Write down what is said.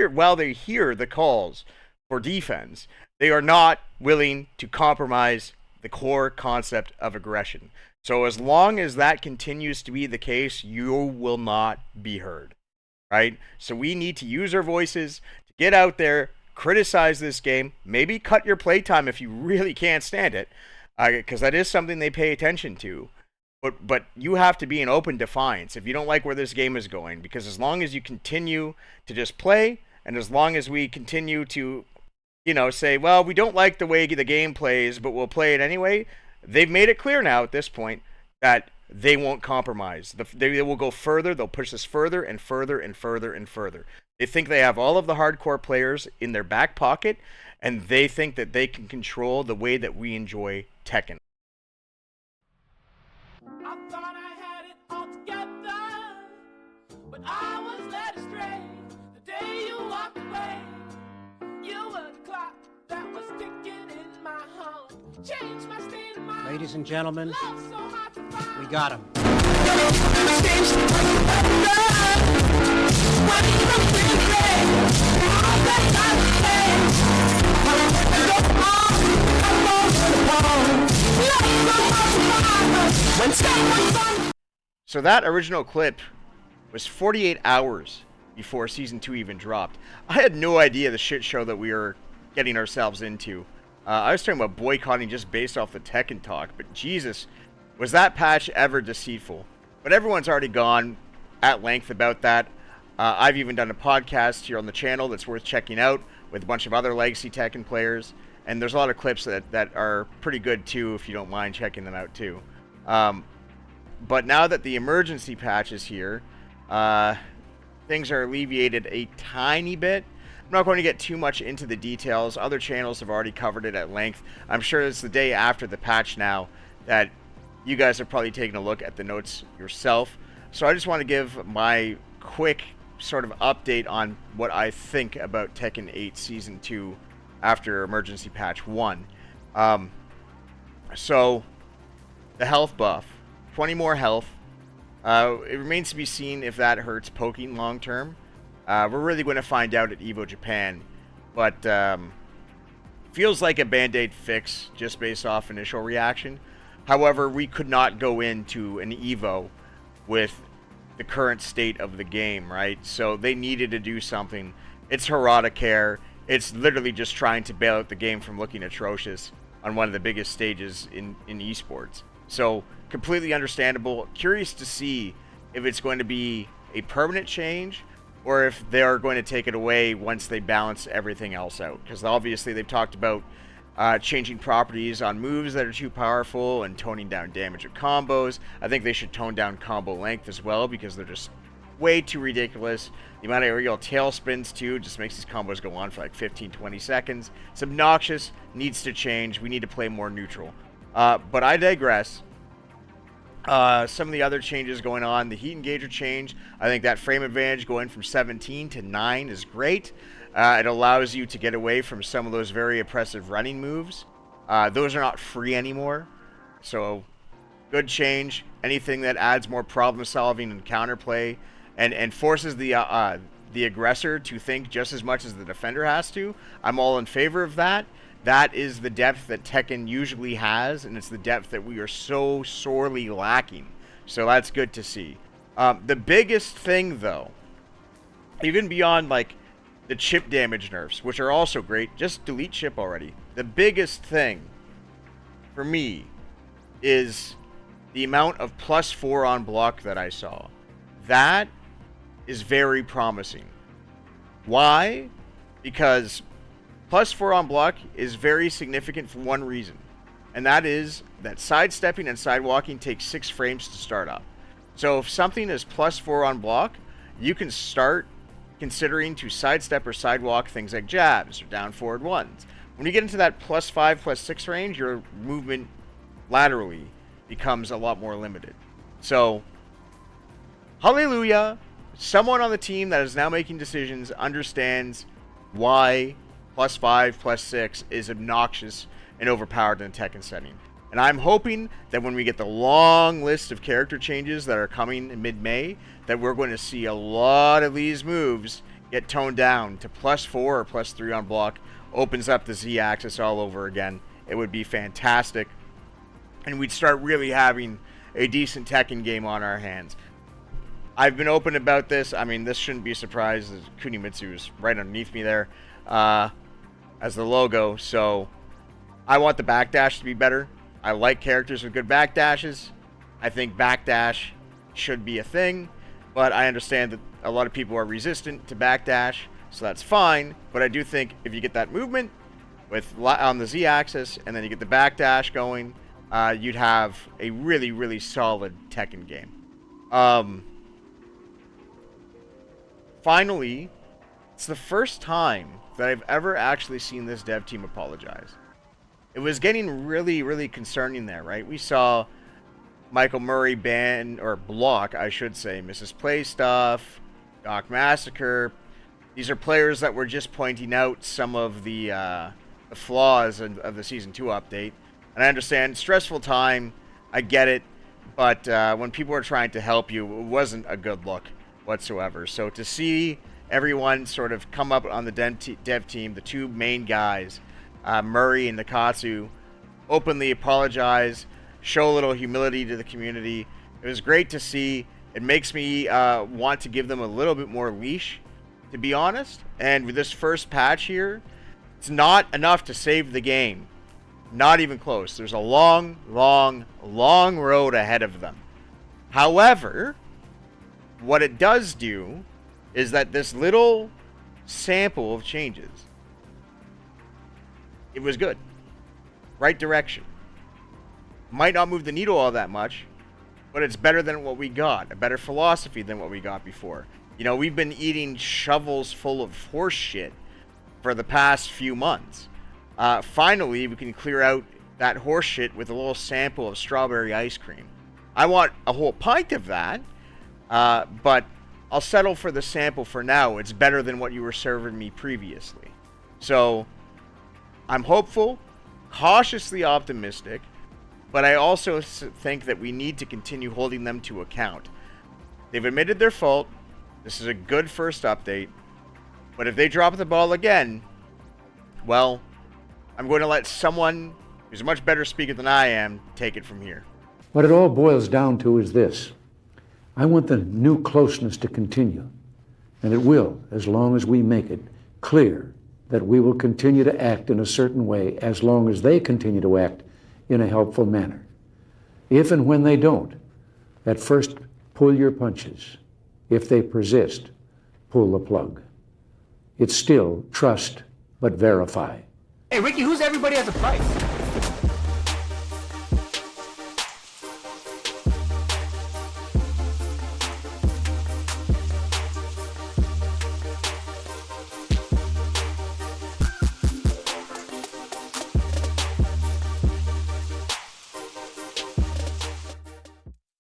while they hear the calls for defense, they are not willing to compromise the core concept of aggression. So as long as that continues to be the case, you will not be heard, right? So we need to use our voices to get out there, criticize this game, maybe cut your playtime if you really can't stand it, because that is something they pay attention to. But you have to be in open defiance if you don't like where this game is going, because as long as you continue to just play, and as long as we continue to, say, well, we don't like the way the game plays, but we'll play it anyway, they've made it clear now at this point that they won't compromise. They will go further. They'll push this further and further and further and further. They think they have all of the hardcore players in their back pocket, and they think that they can control the way that we enjoy Tekken. I thought I had it all together, but I was led astray. The day you walked away, you were the clock that was ticking in my home. Changed my state of mind. Ladies and gentlemen, Love so hard to find. we got him. So that original clip was 48 hours before Season 2 even dropped. I had no idea the shit show that we were getting ourselves into. I was talking about boycotting just based off the Tekken talk, but Jesus, was that patch ever deceitful? But everyone's already gone at length about that. I've even done a podcast here on the channel that's worth checking out with a bunch of other Legacy Tekken players, and there's a lot of clips that are pretty good too, if you don't mind checking them out too. But now that the emergency patch is here, things are alleviated a tiny bit. I'm not going to get too much into the details. Other channels have already covered it at length. I'm sure it's the day after the patch now that you guys have probably taken a look at the notes yourself. So I just want to give my quick sort of update on what I think about Tekken 8 Season 2 after Emergency Patch 1. So, the health buff. 20 more health. It remains to be seen if that hurts poking long term. We're really going to find out at EVO Japan. But, feels like a band-aid fix just based off initial reaction. However, we could not go into an EVO with the current state of the game, right? So they needed to do something. It's Harada care. It's literally just trying to bail out the game from looking atrocious on one of the biggest stages in esports. So completely understandable. Curious to see if it's going to be a permanent change or if they are going to take it away once they balance everything else out. Because obviously they've talked about changing properties on moves that are too powerful and toning down damage of combos. I think they should tone down combo length as well because they're just way too ridiculous. The amount of aerial tail spins too just makes these combos go on for like 15-20 seconds. It's obnoxious, needs to change. We need to play more neutral. But I digress. Some of the other changes going on, the heat engager change, I think that frame advantage going from 17 to 9 is great. It allows you to get away from some of those very oppressive running moves. Those are not free anymore. So, good change. Anything that adds more problem solving and counterplay and forces the aggressor to think just as much as the defender has to, I'm all in favor of that. That is the depth that Tekken usually has, and it's the depth that we are so sorely lacking. So that's good to see. The biggest thing, though, even beyond like the chip damage nerfs, which are also great, just delete chip already. The biggest thing for me is the amount of +4 on block that I saw. That is very promising. Why? Because +4 on block is very significant for one reason, and that is that sidestepping and sidewalking takes 6 frames to start up. So if something is +4 on block, you can start considering to sidestep or sidewalk things like jabs or down forward ones. When you get into that +5, +6 range, your movement laterally becomes a lot more limited. So, hallelujah, someone on the team that is now making decisions understands why +5, +6 is obnoxious and overpowered in a Tekken setting. And I'm hoping that when we get the long list of character changes that are coming in mid-May, that we're going to see a lot of these moves get toned down to +4 or +3 on block, opens up the Z-axis all over again. It would be fantastic. And we'd start really having a decent Tekken game on our hands. I've been open about this. I mean, this shouldn't be a surprise. Kunimitsu is right underneath me there as the logo. So I want the backdash to be better. I like characters with good backdashes. I think backdash should be a thing. But I understand that a lot of people are resistant to backdash. So that's fine. But I do think if you get that movement on the Z-axis and then you get the backdash going, you'd have a really, really solid Tekken game. Finally, it's the first time that I've ever actually seen this dev team apologize. It was getting really, really concerning there, right? We saw Michael Murray ban, or block, I should say, Mrs. Play Stuff, Doc Massacre. These are players that were just pointing out some of the flaws of the Season 2 update. And I understand, stressful time, I get it, but when people are trying to help you, it wasn't a good look whatsoever. So to see everyone sort of come up on the dev team, the two main guys, Murray and Nakatsu, openly apologize, show a little humility to the community. It was great to see. It makes me want to give them a little bit more leash, to be honest. And with this first patch here, it's not enough to save the game. Not even close. There's a long, long, long road ahead of them. However, what it does do is that this little sample of changes, it was good. Right direction. Might not move the needle all that much, but it's better than what we got. A better philosophy than what we got before. You know, we've been eating shovels full of horse shit for the past few months. Finally, we can clear out that horse shit with a little sample of strawberry ice cream. I want a whole pint of that, but I'll settle for the sample for now. It's better than what you were serving me previously. So, I'm hopeful, cautiously optimistic, but I also think that we need to continue holding them to account. They've admitted their fault. This is a good first update. But if they drop the ball again, well, I'm going to let someone who's a much better speaker than I am take it from here. What it all boils down to is this. I want the new closeness to continue, and it will, as long as we make it clear that we will continue to act in a certain way as long as they continue to act in a helpful manner. If and when they don't, at first pull your punches. If they persist, pull the plug. It's still trust, but verify. Hey, Ricky, who's everybody has a price?